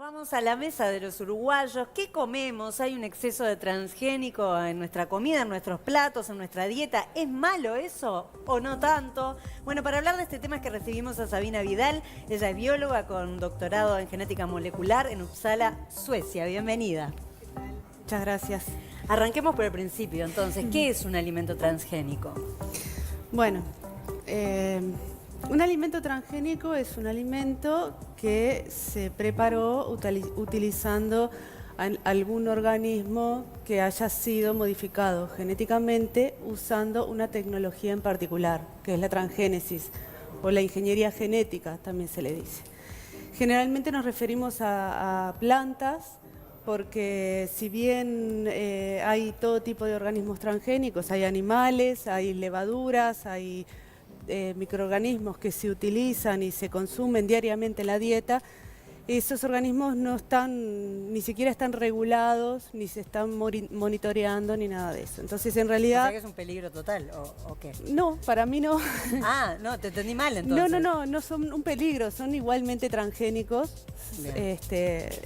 Vamos a la mesa de los uruguayos. ¿Qué comemos? ¿Hay un exceso de transgénico en nuestra comida, en nuestros platos, en nuestra dieta? ¿Es malo eso o no tanto? Bueno, para hablar de este tema es que recibimos a Sabina Vidal. Ella es bióloga con doctorado en genética molecular en Uppsala, Suecia. Bienvenida. Muchas gracias. Arranquemos por el principio, entonces. ¿Qué es un alimento transgénico? Bueno, un alimento transgénico es un alimento que se preparó utilizando algún organismo que haya sido modificado genéticamente usando una tecnología en particular, que es la transgénesis o la ingeniería genética, también se le dice. Generalmente nos referimos a plantas porque si bien hay todo tipo de organismos transgénicos, hay animales, hay levaduras, hay microorganismos que se utilizan y se consumen diariamente en la dieta, esos organismos no están, ni siquiera están regulados, ni se están monitoreando, ni nada de eso. Entonces, en realidad... ¿O sea que es un peligro total o qué? No, para mí no. Ah, no, te entendí mal entonces. No son un peligro, son igualmente transgénicos.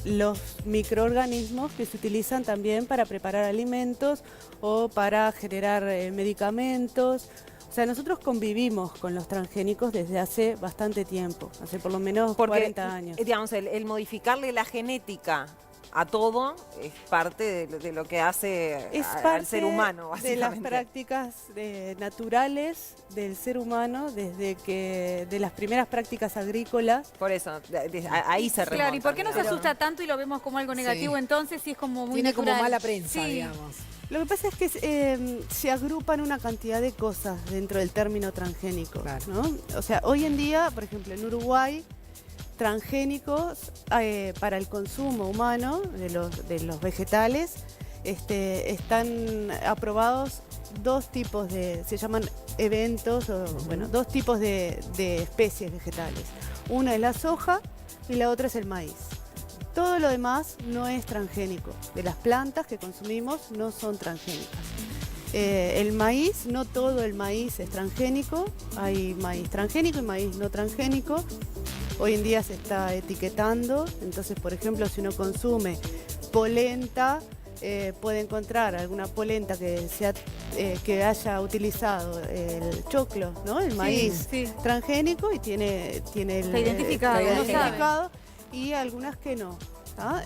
Los microorganismos que se utilizan también para preparar alimentos o para generar medicamentos. O sea, nosotros convivimos con los transgénicos desde hace bastante tiempo, hace por lo menos 40 años. Digamos, el modificarle la genética a todo es parte de lo que hace al ser humano, básicamente. De las prácticas naturales del ser humano, de las primeras prácticas agrícolas. Por eso, ahí se remonta. Claro, ¿y por qué nos asusta tanto y lo vemos como algo negativo entonces si es como muy Tiene natural? como mala prensa, Sí. digamos. Lo que pasa es que se agrupan una cantidad de cosas dentro del término transgénico, Claro. ¿no? O sea, hoy en día, por ejemplo, en Uruguay, transgénicos para el consumo humano de los vegetales están aprobados dos tipos se llaman eventos, dos tipos de especies vegetales. Una es la soja y la otra es el maíz. Todo lo demás no es transgénico. De las plantas que consumimos no son transgénicas. El maíz, no todo el maíz es transgénico. Hay maíz transgénico y maíz no transgénico. Hoy en día se está etiquetando. Entonces, por ejemplo, si uno consume polenta, puede encontrar alguna polenta que haya utilizado el choclo, ¿no? El maíz transgénico y tiene Está identificado, y algunas que no.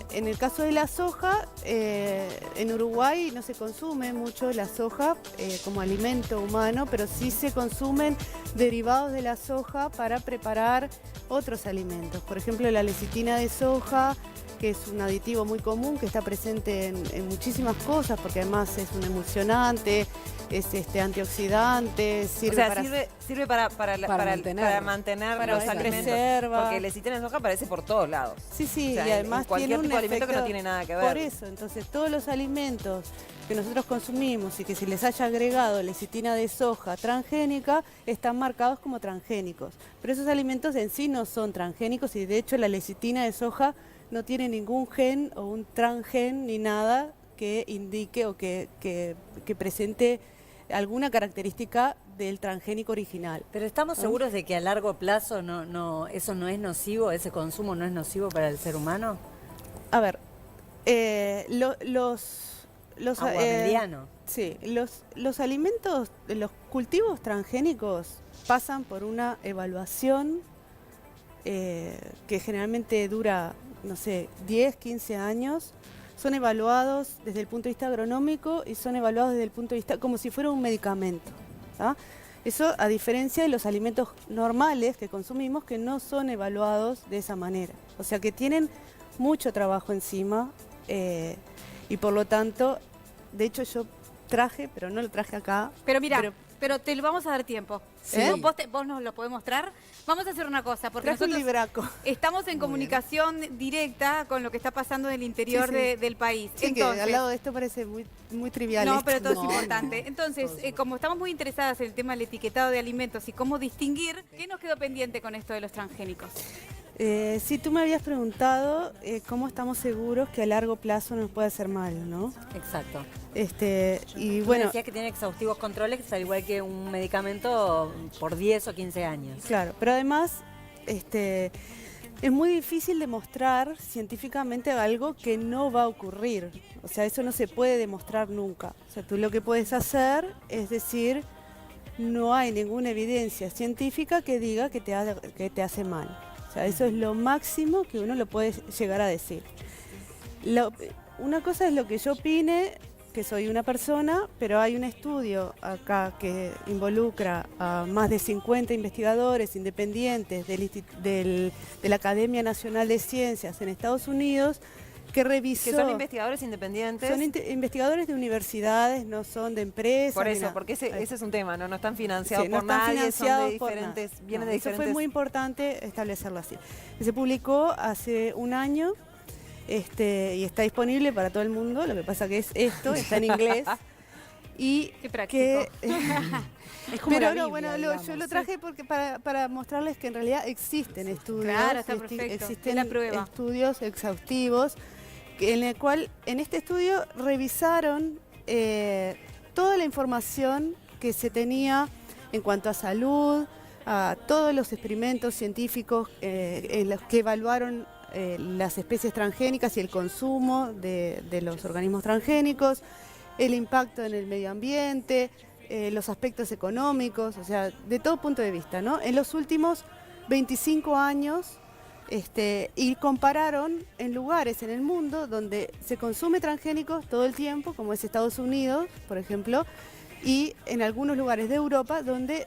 En el caso de la soja, en Uruguay no se consume mucho la soja como alimento humano, pero sí se consumen derivados de la soja para preparar otros alimentos. Por ejemplo, la lecitina de soja, que es un aditivo muy común, que está presente en muchísimas cosas, porque además es un emulsionante, es antioxidante, sirve para mantener para los alimentos. preserva. Porque el lecitina de soja aparece por todos lados. Sí, O sea, y además cualquier tiene un tipo de alimento que efecto, no tiene nada que ver. Por eso, entonces todos los alimentos que nosotros consumimos y que se les haya agregado lecitina de soja transgénica están marcados como transgénicos. Pero esos alimentos en sí no son transgénicos y de hecho la lecitina de soja no tiene ningún gen o un transgen ni nada que indique o que presente alguna característica del transgénico original. Pero ¿estamos seguros de que a largo plazo eso no es nocivo, ese consumo no es nocivo para el ser humano? A ver, Mediano. Sí, los alimentos, los cultivos transgénicos pasan por una evaluación que generalmente dura, no sé, 10, 15 años. Son evaluados desde el punto de vista agronómico y son evaluados desde el punto de vista como si fuera un medicamento. Eso a diferencia de los alimentos normales que consumimos que no son evaluados de esa manera. O sea que tienen mucho trabajo encima y por lo tanto, de hecho yo traje, pero no lo traje acá. Pero mira, pero te lo vamos a dar tiempo. ¿Sí? ¿Vos nos lo podés mostrar? Vamos a hacer una cosa, porque Traje un nosotros libraco. estamos en comunicación directa con lo que está pasando en el interior del país. Sí, entonces, que al lado de esto parece muy trivial. no, esto. pero todo es importante. Entonces, como estamos muy interesadas en el tema del etiquetado de alimentos y cómo distinguir, ¿qué nos quedó pendiente con esto de los transgénicos? Sí, tú me habías preguntado cómo estamos seguros que a largo plazo nos puede hacer mal, ¿no? Exacto. Y Tú bueno, decías que tiene exhaustivos controles, al igual que un medicamento por 10 o 15 años. claro, pero además es muy difícil demostrar científicamente algo que no va a ocurrir. O sea, eso no se puede demostrar nunca. O sea, tú lo que puedes hacer es decir, no hay ninguna evidencia científica que diga que te hace mal. O sea, eso es lo máximo que uno lo puede llegar a decir. Una cosa es lo que yo opine, que soy una persona, pero hay un estudio acá que involucra a más de 50 investigadores independientes de la Academia Nacional de Ciencias en Estados Unidos, que revisó... Que son investigadores independientes. Son investigadores de universidades, no son de empresas. Por eso, porque ese es un tema, ¿no? No están financiados por están nadie, financiados son de diferentes, vienen No, de eso diferentes... fue muy importante establecerlo así. Se publicó hace un año y está disponible para todo el mundo. Lo que pasa que está en inglés. Y qué práctico. Es como pero la no, Biblia, bueno, digamos. yo lo traje porque para mostrarles que en realidad existen estudios, Claro, está perfecto. existen Es la prueba. estudios exhaustivos en el cual en este estudio revisaron toda la información que se tenía en cuanto a salud, a todos los experimentos científicos en los que evaluaron las especies transgénicas y el consumo de los organismos transgénicos, el impacto en el medio ambiente, los aspectos económicos, o sea, de todo punto de vista, ¿no? En los últimos 25 años, y compararon en lugares en el mundo donde se consume transgénicos todo el tiempo, como es Estados Unidos, por ejemplo, y en algunos lugares de Europa donde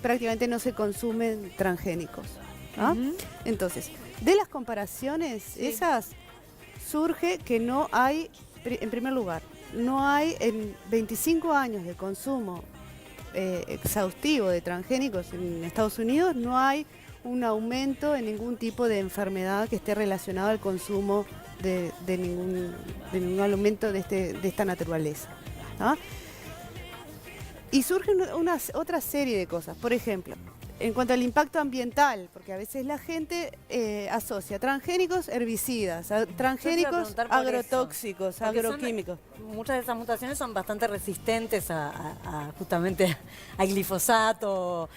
prácticamente no se consumen transgénicos. ¿Ah? Entonces, de las comparaciones esas, surge que no hay, en primer lugar, no hay en 25 años de consumo exhaustivo de transgénicos en Estados Unidos, no hay un aumento en ningún tipo de enfermedad que esté relacionado al consumo de ningún alimento de esta naturaleza. ¿Ah? Y surgen otra serie de cosas. Por ejemplo, en cuanto al impacto ambiental, porque a veces la gente asocia transgénicos herbicidas, transgénicos agrotóxicos, agroquímicos. Muchas de esas mutaciones son bastante resistentes justamente al glifosato.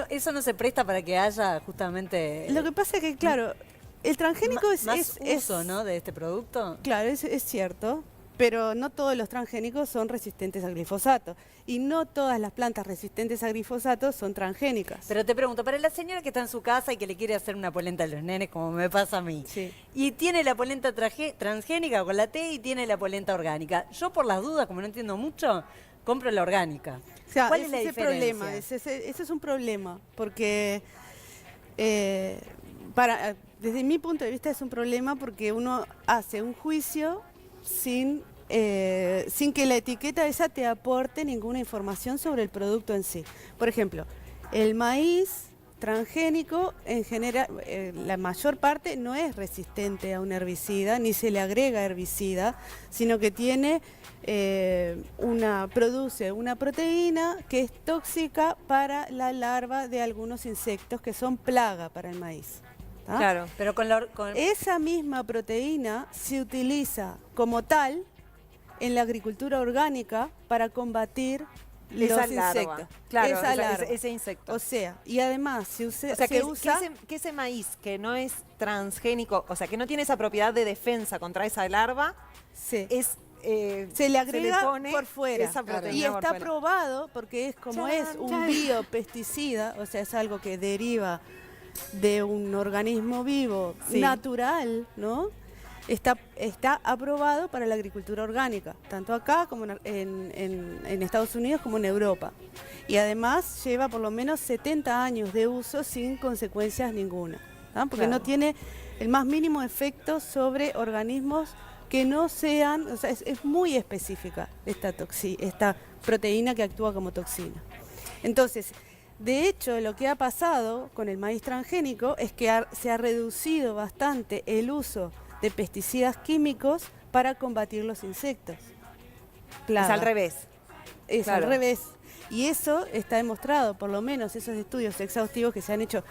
Eso no se presta para que haya justamente... Lo que pasa es que, claro, el transgénico más uso, ¿no?, de este producto. Claro, es cierto. Pero no todos los transgénicos son resistentes al glifosato. Y no todas las plantas resistentes a glifosato son transgénicas. Pero te pregunto, para la señora que está en su casa y que le quiere hacer una polenta a los nenes, como me pasa a mí, sí, y tiene la polenta transgénica con la T y tiene la polenta orgánica, yo por las dudas, como no entiendo mucho, compro la orgánica. O sea, ¿Cuál es la diferencia? Problema, ese es un problema, porque desde mi punto de vista es un problema porque uno hace un juicio sin que la etiqueta esa te aporte ninguna información sobre el producto en sí. Por ejemplo, el maíz transgénico, en general, la mayor parte no es resistente a un herbicida, ni se le agrega herbicida, sino que produce una proteína que es tóxica para la larva de algunos insectos que son plaga para el maíz. ¿Ah? Claro. Pero Esa misma proteína se utiliza como tal en la agricultura orgánica para combatir los insectos. Claro, ese insecto. O sea, y además se usa... Que ese maíz que no es transgénico, o sea, que no tiene esa propiedad de defensa contra esa larva, sí, se le agrega pone por fuera. Esa proteína y está por fuera. probado, porque es como es un biopesticida, o sea, es algo que deriva de un organismo vivo natural, ¿no? Está aprobado para la agricultura orgánica, tanto acá como en Estados Unidos como en Europa. Y además lleva por lo menos 70 años de uso sin consecuencias ninguna, ¿no? Porque no tiene el más mínimo efecto sobre organismos que no sean, o sea, es muy específica esta proteína que actúa como toxina. Entonces, de hecho, lo que ha pasado con el maíz transgénico es que se ha reducido bastante el uso de pesticidas químicos para combatir los insectos. Es al revés. Es al revés. Y eso está demostrado, por lo menos esos estudios exhaustivos que se han hecho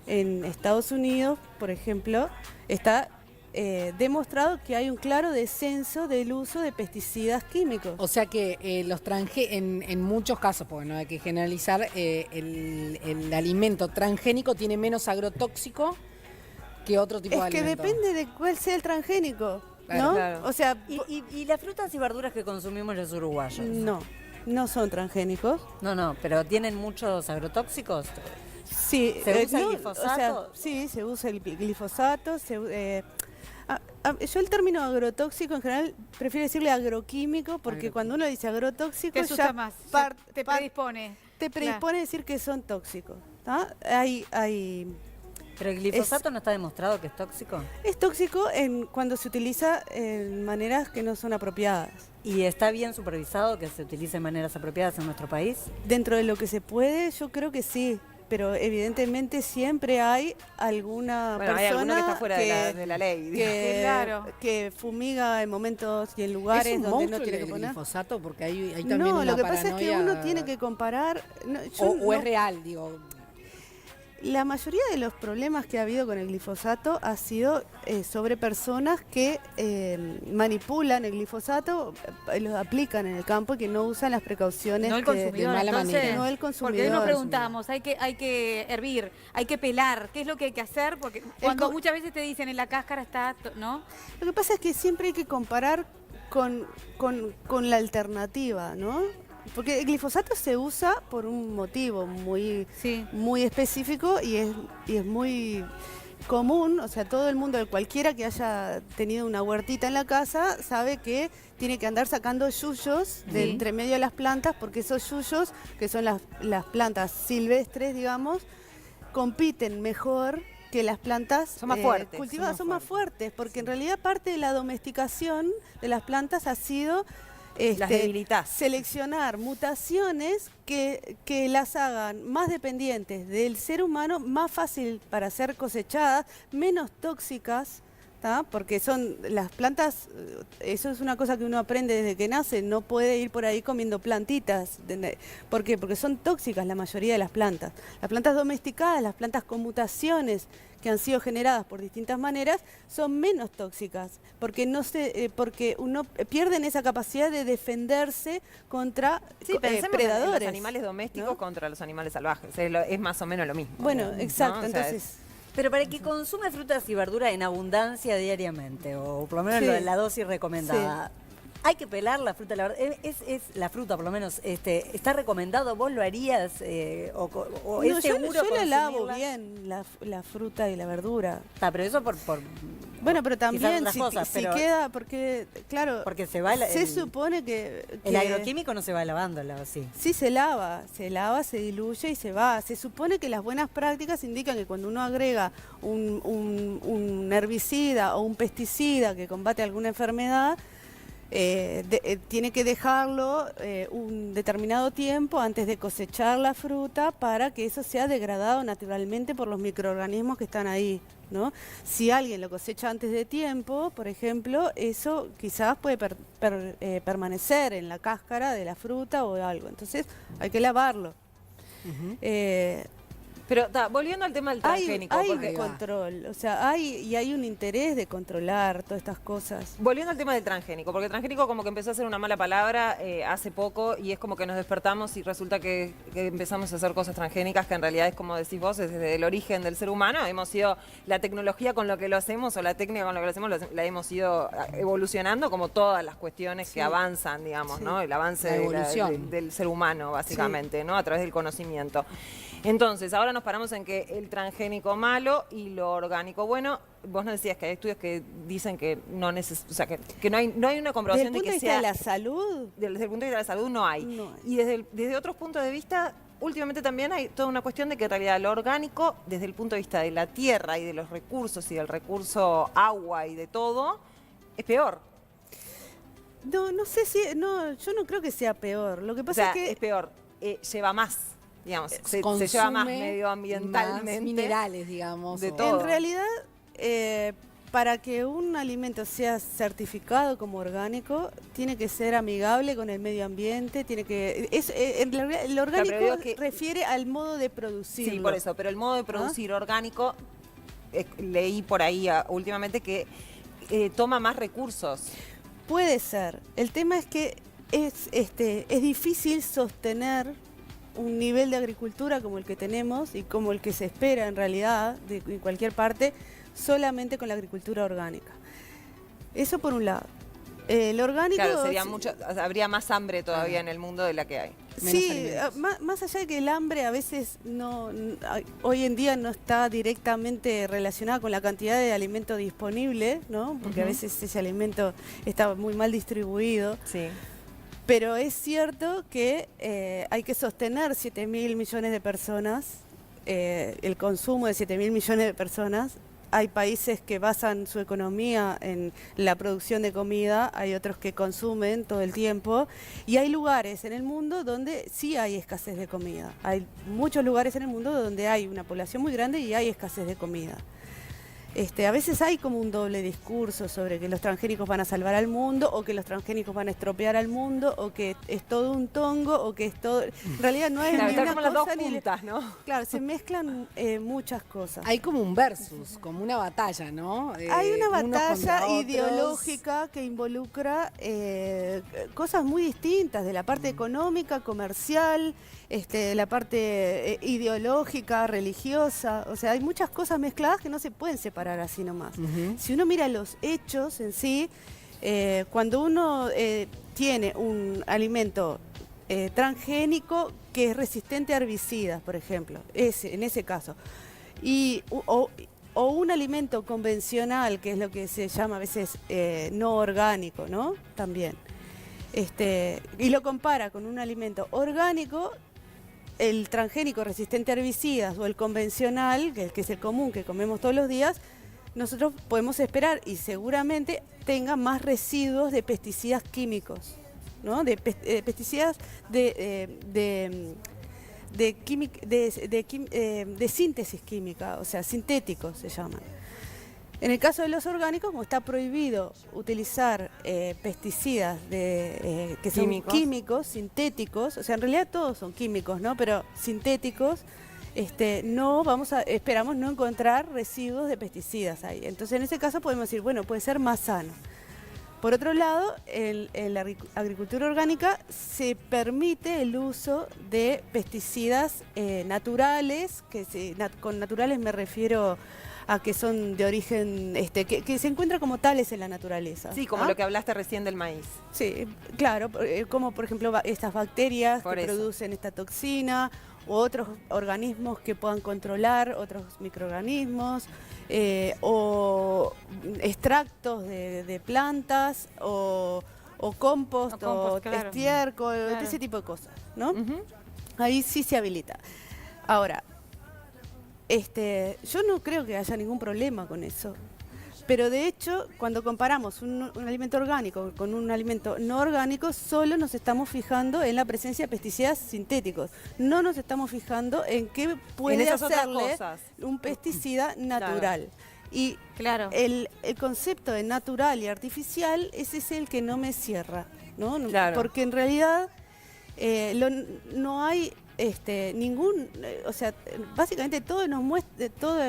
en Estados Unidos, por ejemplo, está demostrado que hay un claro descenso del uso de pesticidas químicos. O sea que en muchos casos, porque no hay que generalizar, el alimento transgénico tiene menos agrotóxico que otro tipo de Es que alimento. depende de cuál sea el transgénico, Claro. ¿no? Claro. O sea, ¿Y las frutas y verduras que consumimos los uruguayos? no son transgénicos. No, pero ¿tienen muchos agrotóxicos? Sí, ¿Se usa el o glifosato? sea, sí, se usa el glifosato. Yo el término agrotóxico en general prefiero decirle agroquímico porque cuando uno dice agrotóxico Te asusta ya más, te par- predispone. te predispone a decir que son tóxicos. ¿Tá? ¿Pero el glifosato no está demostrado que es tóxico? Es tóxico cuando se utiliza en maneras que no son apropiadas. ¿Y está bien supervisado que se utilice de maneras apropiadas en nuestro país? Dentro de lo que se puede, yo creo que sí. Pero evidentemente siempre hay alguna Bueno, hay persona alguno que está fuera de la ley. Claro. que fumiga en momentos y en lugares ¿Es un donde no monstruo tiene el que poner. glifosato? Porque hay también No, una lo que pasa es que paranoia- uno tiene que comparar. O es real, digo. La mayoría de los problemas que ha habido con el glifosato ha sido sobre personas que manipulan el glifosato, lo aplican en el campo y que no usan las precauciones No el que- consumidor, de mala entonces, manera. No el porque hoy consumidor. nos preguntamos, hay que hervir, hay que pelar, ¿qué es lo que hay que hacer? Porque cuando muchas veces te dicen en la cáscara está, ¿no? Lo que pasa es que siempre hay que comparar con la alternativa, ¿no? Porque el glifosato se usa por un motivo Sí. muy específico y es muy común, o sea, todo el mundo, cualquiera que haya tenido una huertita en la casa, sabe que tiene que andar sacando yuyos de Sí. entre medio de las plantas, porque esos yuyos, que son las plantas silvestres, digamos, compiten mejor que las plantas Son más fuertes. cultivadas, son más fuertes, porque en realidad parte de la domesticación de las plantas ha sido Las debilitas. seleccionar mutaciones que las hagan más dependientes del ser humano, más fácil para ser cosechadas, menos tóxicas, ¿tá? Porque son las plantas, eso es una cosa que uno aprende desde que nace, no puede ir por ahí comiendo plantitas. ¿Por qué? Porque son tóxicas la mayoría de las plantas. Las plantas domesticadas, las plantas con mutaciones que han sido generadas por distintas maneras, son menos tóxicas, porque porque uno pierden esa capacidad de defenderse contra Sí, pensemos en predadores. los animales domésticos ¿no? contra los animales salvajes. Es más o menos lo mismo. Bueno, digamos, exacto, ¿no? O sea, entonces... Pero para el que consume frutas y verduras en abundancia diariamente, o por lo menos Sí. la dosis recomendada, ¿hay que pelar la fruta? ¿Es la fruta, por lo menos, está recomendado? ¿Vos lo harías? ¿O es No, seguro yo la lavo consumirla? bien, la fruta y la verdura. Pero eso por Bueno, pero quizás también otras cosas, si pero- queda, porque, claro, porque se va se supone que... el agroquímico no se va lavándola, ¿o sí? Sí, se lava, se diluye y se va. Se supone que las buenas prácticas indican que cuando uno agrega un herbicida o un pesticida que combate alguna enfermedad, tiene que dejarlo un determinado tiempo antes de cosechar la fruta para que eso sea degradado naturalmente por los microorganismos que están ahí, ¿no? Si alguien lo cosecha antes de tiempo, por ejemplo, eso quizás puede permanecer en la cáscara de la fruta o algo. Entonces hay que lavarlo. Pero volviendo al tema del transgénico, Hay porque- un control, o sea, hay un interés de controlar todas estas cosas. volviendo al tema del transgénico, porque el transgénico como que empezó a ser una mala palabra hace poco y es como que nos despertamos y resulta que empezamos a hacer cosas transgénicas que en realidad es como decís vos, es desde el origen del ser humano. Hemos sido, la tecnología con lo que lo hacemos o la técnica con lo que lo hacemos la hemos ido evolucionando como todas las cuestiones que avanzan, digamos, Sí. ¿no? El avance La evolución. del ser humano, básicamente, ¿no? A través del conocimiento. Entonces, ahora nos paramos en que el transgénico malo y lo orgánico bueno. Vos nos decías que hay estudios que dicen que no o sea, que no hay una Desde el comprobación punto de de que vista sea de la salud, desde el punto de vista de la salud no hay. No hay. Y desde otros puntos de vista, últimamente también hay toda una cuestión de que en realidad lo orgánico, desde el punto de vista de la tierra y de los recursos y del recurso agua y de todo, es peor. no sé si, yo no creo que sea peor. Lo que O pasa sea, es que es peor, lleva más, digamos, se lleva más Consume medioambientalmente. más minerales, digamos. de o- todo. en realidad, para que un alimento sea certificado como orgánico, tiene que ser amigable con el medio ambiente, en realidad, el orgánico digo que- refiere al modo de producirlo. Sí, por eso, pero el modo de producir orgánico, leí por ahí últimamente que toma más recursos. Puede ser. El tema es que es difícil sostener un nivel de agricultura como el que tenemos y como el que se espera en realidad en cualquier parte solamente con la agricultura orgánica. Eso por un lado. El orgánico... Claro, sería mucho, habría más hambre todavía en el mundo de la que hay. Sí, más allá de que el hambre a veces hoy en día no está directamente relacionada con la cantidad de alimento disponible, ¿no? Porque a veces ese alimento está muy mal distribuido. Sí. Pero es cierto que hay que sostener 7.000 millones de personas, el consumo de 7.000 millones de personas. Hay países que basan su economía en la producción de comida, hay otros que consumen todo el tiempo y hay lugares en el mundo donde sí hay escasez de comida. Hay muchos lugares en el mundo donde hay una población muy grande y hay escasez de comida. A veces hay como un doble discurso sobre que los transgénicos van a salvar al mundo o que los transgénicos van a estropear al mundo o que es todo un tongo o que es todo... En realidad no es Claro, ni una como las dos cosa ni... puntas, ¿no? Claro, se mezclan muchas cosas. Hay como un versus, como una batalla, ¿no? Hay una unos batalla contra otros. ideológica que involucra cosas muy distintas, de la parte económica, comercial, la parte ideológica, religiosa. O sea, hay muchas cosas mezcladas que no se pueden separar así nomás. Si uno mira los hechos en sí, cuando uno tiene un alimento transgénico que es resistente a herbicidas, por ejemplo, en ese caso, o un alimento convencional, que es lo que se llama a veces no orgánico, ¿no? También. Y lo compara con un alimento orgánico, el transgénico resistente a herbicidas o el convencional, que es el común que comemos todos los días, nosotros podemos esperar y seguramente tenga más residuos de pesticidas químicos, ¿no? De pesticidas de síntesis química, o sea, sintéticos se llaman. En el caso de los orgánicos, como está prohibido utilizar pesticidas que son químicos, sintéticos, o sea, en realidad todos son químicos, ¿no? Pero sintéticos, esperamos no encontrar residuos de pesticidas ahí. Entonces, en ese caso podemos decir, bueno, puede ser más sano. Por otro lado, en la agricultura orgánica se permite el uso de pesticidas naturales, con naturales me refiero a que son de origen, que se encuentran como tales en la naturaleza. Sí, como lo que hablaste recién del maíz. Sí, claro, como por ejemplo estas bacterias que producen esta toxina, u otros organismos que puedan controlar, otros microorganismos, o extractos de plantas, o compost, o claro. estiércol, ese tipo de cosas, ¿no? Ahí sí se habilita. Ahora, yo no creo que haya ningún problema con eso. Pero de hecho, cuando comparamos un alimento orgánico con un alimento no orgánico, solo nos estamos fijando en la presencia de pesticidas sintéticos. No nos estamos fijando en qué puede hacerle un pesticida natural. Y el concepto de natural y artificial, ese es el que no me cierra, ¿no? Claro. Porque en realidad no hay o sea, básicamente toda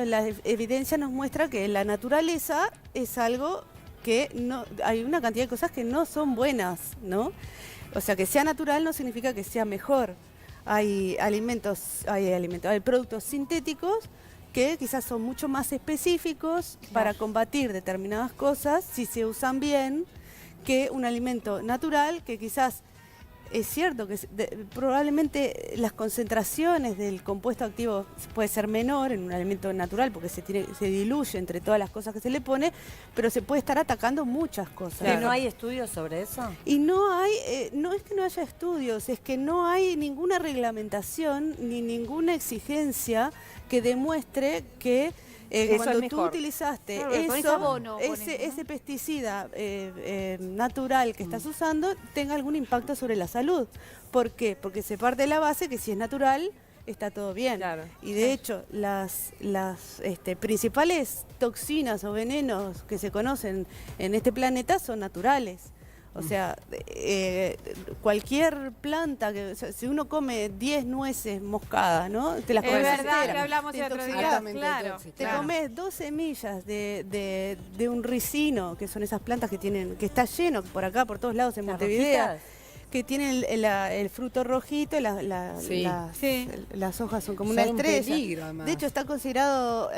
la evidencia nos muestra que la naturaleza es algo que hay una cantidad de cosas que no son buenas, ¿no? O sea, que sea natural no significa que sea mejor. Hay productos sintéticos que quizás son mucho más específicos para combatir determinadas cosas, si se usan bien, que un alimento natural que quizás... Es cierto que probablemente las concentraciones del compuesto activo puede ser menor en un alimento natural porque se diluye entre todas las cosas que se le pone, pero se puede estar atacando muchas cosas. Claro. ¿No hay estudios sobre eso? Y no es que no haya estudios, es que no hay ninguna reglamentación ni ninguna exigencia que demuestre que cuando tú utilizaste ese pesticida natural que estás usando, tenga algún impacto sobre la salud. ¿Por qué? Porque se parte de la base que si es natural, está todo bien. Claro. Y de hecho, las principales toxinas o venenos que se conocen en este planeta son naturales. O sea, cualquier planta, si uno come 10 nueces moscadas, ¿no? Te las comes. Es verdad, que hablamos el otro día. Claro. Te comes 2 semillas de un ricino, que son esas plantas que está lleno por acá, por todos lados en Montevideo. que tiene el fruto rojito, Sí. las hojas son como Son una un estrella. peligro, además. De hecho, está considerado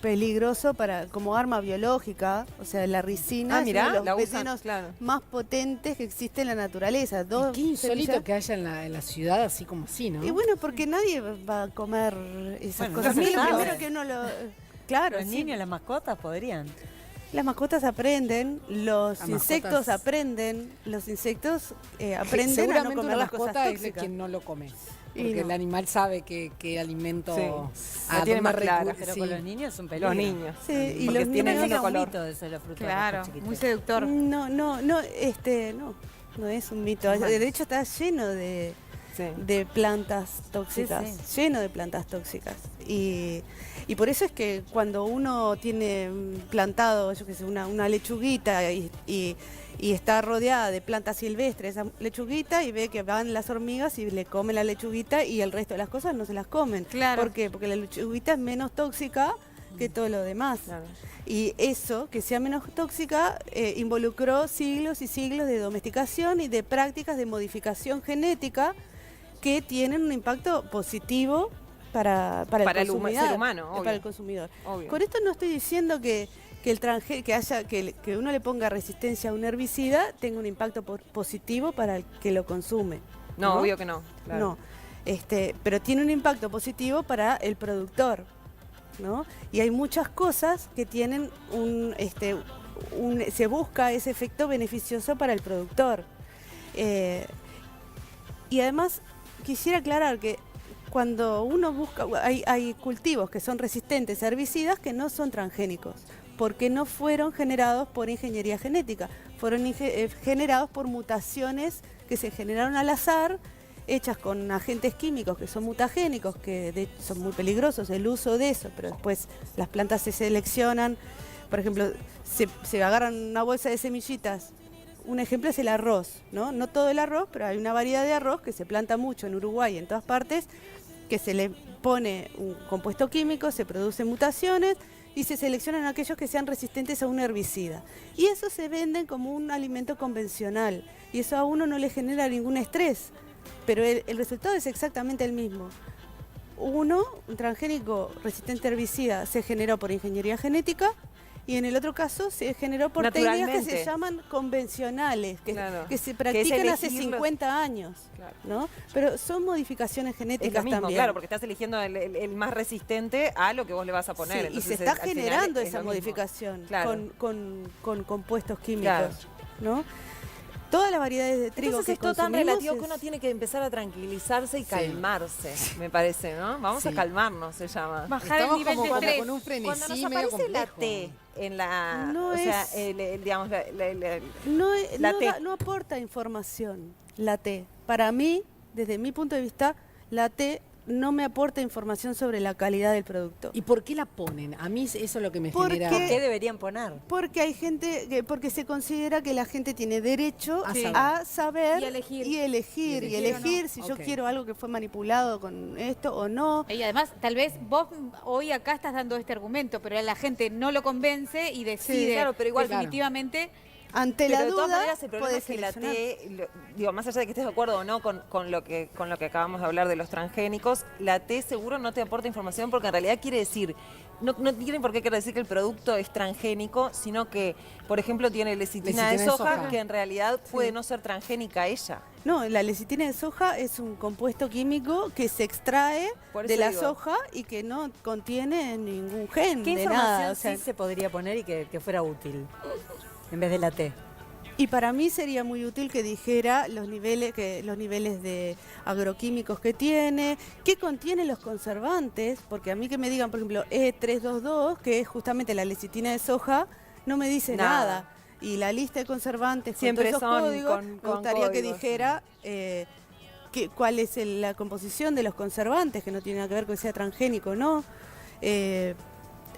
peligroso como arma biológica. O sea, la ricina es mirá, uno de la los usan, venenos claro. más potentes que existe en la naturaleza. Y qué insólito semillas. que haya en la ciudad así como así, ¿no? Y bueno, porque nadie va a comer esas Bueno, cosas. no A se mí lo sabe. primero que uno lo... Claro, Los sí. niños, las mascotas podrían. Las mascotas aprenden, los Las insectos mascotas- aprenden, los insectos aprenden a no Seguramente comer una las cosas mascota es de tóxicas. quien no lo come. Y Porque no. el animal sabe qué alimento... Sí. a La tiene dónde más clara, recurrir, Pero sí. con los niños es un peligro. Los niños. Sí, y Porque los tienen niños lindo un color. mito de eso, los frutos Claro, rojos chiquitos. muy seductor. No es un mito. De hecho está lleno de plantas tóxicas, Sí, lleno de plantas tóxicas. Y por eso es que cuando uno tiene plantado, yo qué sé, una lechuguita y está rodeada de plantas silvestres, esa lechuguita, y ve que van las hormigas y le comen la lechuguita y el resto de las cosas no se las comen. Claro. ¿Por qué? Porque la lechuguita es menos tóxica que todo lo demás. Claro. Y eso, que sea menos tóxica, involucró siglos y siglos de domesticación y de prácticas de modificación genética que tienen un impacto positivo para el Para el consumidor, ser humano, obvio. para el consumidor. Obvio. Con esto no estoy diciendo que que uno le ponga resistencia a un herbicida tenga un impacto positivo para el que lo consume. No, obvio que no. Claro. No, pero tiene un impacto positivo para el productor, ¿no? Y hay muchas cosas que tienen se busca ese efecto beneficioso para el productor. Y además quisiera aclarar que cuando uno busca, hay cultivos que son resistentes a herbicidas que no son transgénicos, porque no fueron generados por ingeniería genética, fueron generados por mutaciones que se generaron al azar, hechas con agentes químicos que son mutagénicos, que son muy peligrosos el uso de eso, pero después las plantas se seleccionan, por ejemplo, se agarran una bolsa de semillitas. Un ejemplo es el arroz, ¿no? No todo el arroz, pero hay una variedad de arroz que se planta mucho en Uruguay y en todas partes, que se le pone un compuesto químico, se producen mutaciones y se seleccionan aquellos que sean resistentes a un herbicida. Y eso se venden como un alimento convencional y eso a uno no le genera ningún estrés, pero el resultado es exactamente el mismo. Un transgénico resistente a herbicida se generó por ingeniería genética y en el otro caso se generó por técnicas que Naturalmente. se llaman convencionales, Claro. que se Que practican es hace elegirlos. 50 años, Claro. ¿no? Pero son modificaciones Es genéticas lo mismo, también. claro, porque estás eligiendo el más resistente a lo que vos le vas a poner. Sí, y Entonces, se está al final generando es esa lo mismo. modificación Claro. con compuestos químicos, Claro. ¿no? Todas las variedades de trigo Entonces que es todo tan consumimos relativo que es- uno tiene que empezar a tranquilizarse y calmarse, me parece, ¿no? Vamos a Sí. calmarnos, se llama. Bajar el Estamos nivel de como estrés. con un frenesí Cuando nos medio aparece la complejo. T en la... No o sea, es- digamos, no, T. no aporta información la T. Para mí, desde mi punto de vista, la T no me aporta información sobre la calidad del producto. ¿Y por qué la ponen? A mí eso es lo que me Porque- genera... ¿Qué deberían poner? Porque hay gente, porque se considera que la gente tiene derecho A a saber Y elegir. y elegir, Y elegir si yo Ok. quiero algo que fue manipulado con esto o no. Y además, tal vez vos hoy acá estás dando este argumento, pero a la gente no lo convence y decide claro, pero igual- definitivamente. Ante Pero la de todas duda, maneras el problema puede es que la seleccionar. T, digo, más allá de que estés de acuerdo o no con lo que acabamos de hablar de los transgénicos, la T seguro no te aporta información porque en realidad quiere decir, no tiene por qué querer decir que el producto es transgénico, sino que, por ejemplo, tiene lecitina de soja, que en realidad puede no ser transgénica ella. No, la lecitina de soja es un compuesto químico que se extrae Por de eso la digo. soja y que no contiene ningún gen ¿Qué de información nada. O sea, sí se podría poner y que fuera útil en vez de la T? y para mí sería muy útil que dijera los niveles de agroquímicos que tiene, qué contienen los conservantes, porque a mí que me digan, por ejemplo, E322, que es justamente la lecitina de soja, no me dice Nada. nada. Y la lista de conservantes Siempre con todos esos son códigos, con me gustaría que códigos. dijera cuál es la composición de los conservantes, que no tiene nada que ver con que sea transgénico o no.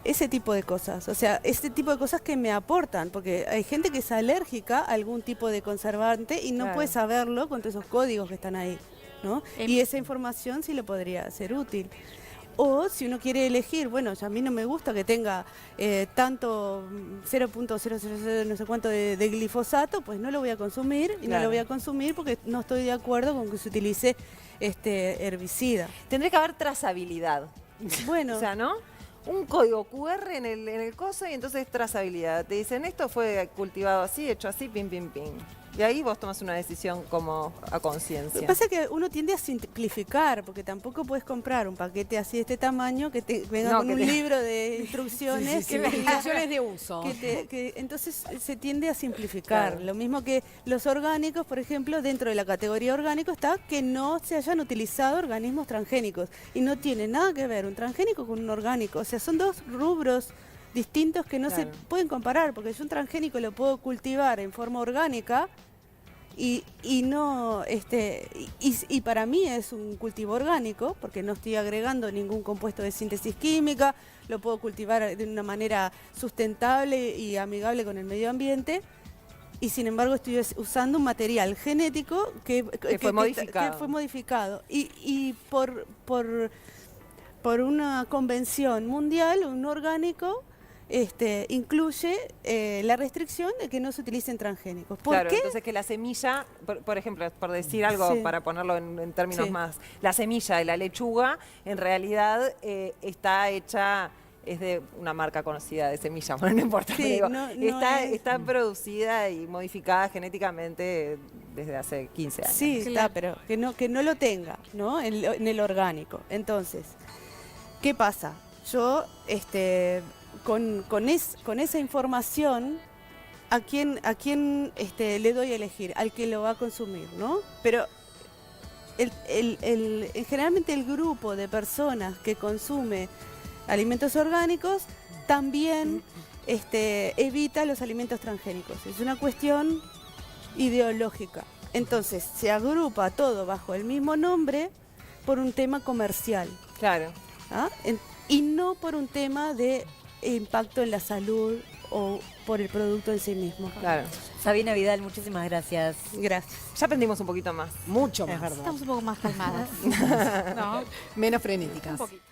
Ese tipo de cosas, o sea, ese tipo de cosas que me aportan, porque hay gente que es alérgica a algún tipo de conservante y no Claro. puede saberlo con todos esos códigos que están ahí, ¿no? Em- Y esa información sí le podría ser útil. O si uno quiere elegir, bueno, a mí no me gusta que tenga tanto 0.000 no sé cuánto de glifosato, pues no lo voy a consumir y no Claro. lo voy a consumir porque no estoy de acuerdo con que se utilice herbicida. Tendría que haber trazabilidad. Bueno, O sea, ¿no? Un código QR en el coso y entonces trazabilidad. Te dicen, esto fue cultivado así, hecho así, pim, pim, pim. Y ahí vos tomas una decisión como a lo que conciencia. pasa es que uno tiende a simplificar, porque tampoco puedes comprar un paquete así de este tamaño que te venga No, con que un te- libro de instrucciones. Sí, que diga- instrucciones de uso. entonces se tiende a simplificar. Claro. Lo mismo que los orgánicos, por ejemplo, dentro de la categoría orgánico está que no se hayan utilizado organismos transgénicos. Y no tiene nada que ver un transgénico con un orgánico. O sea, son dos rubros distintos que no Claro. se pueden comparar, porque yo un transgénico lo puedo cultivar en forma orgánica. Y no, y para mí es un cultivo orgánico, porque no estoy agregando ningún compuesto de síntesis química, lo puedo cultivar de una manera sustentable y amigable con el medio ambiente, y sin embargo estoy usando un material genético que fue modificado. que fue modificado. Y por una convención mundial, un orgánico incluye la restricción de que no se utilicen transgénicos. ¿Por Claro, qué? entonces que la semilla, por ejemplo, por decir algo, Sí. para ponerlo en términos Sí. más, la semilla de la lechuga en realidad está hecha, es de una marca conocida de semilla, bueno, no importa, Sí, digo, no está producida y modificada genéticamente desde hace 15 años. Sí, Claro. está, pero que no lo tenga, ¿no? En el orgánico. Entonces, ¿qué pasa? Yo, con esa información, ¿a quién le doy a elegir? Al que lo va a consumir, ¿no? Pero generalmente el grupo de personas que consume alimentos orgánicos también evita los alimentos transgénicos. Es una cuestión ideológica. Entonces, se agrupa todo bajo el mismo nombre por un tema comercial, Claro. ¿ah? Y no por un tema de impacto en la salud o por el producto en sí mismo. Claro. Sabina Vidal, muchísimas gracias. Gracias. Ya aprendimos un poquito más. Mucho Es más. verdad. Estamos un poco más calmadas. ¿No? Menos frenéticas. Un poquito.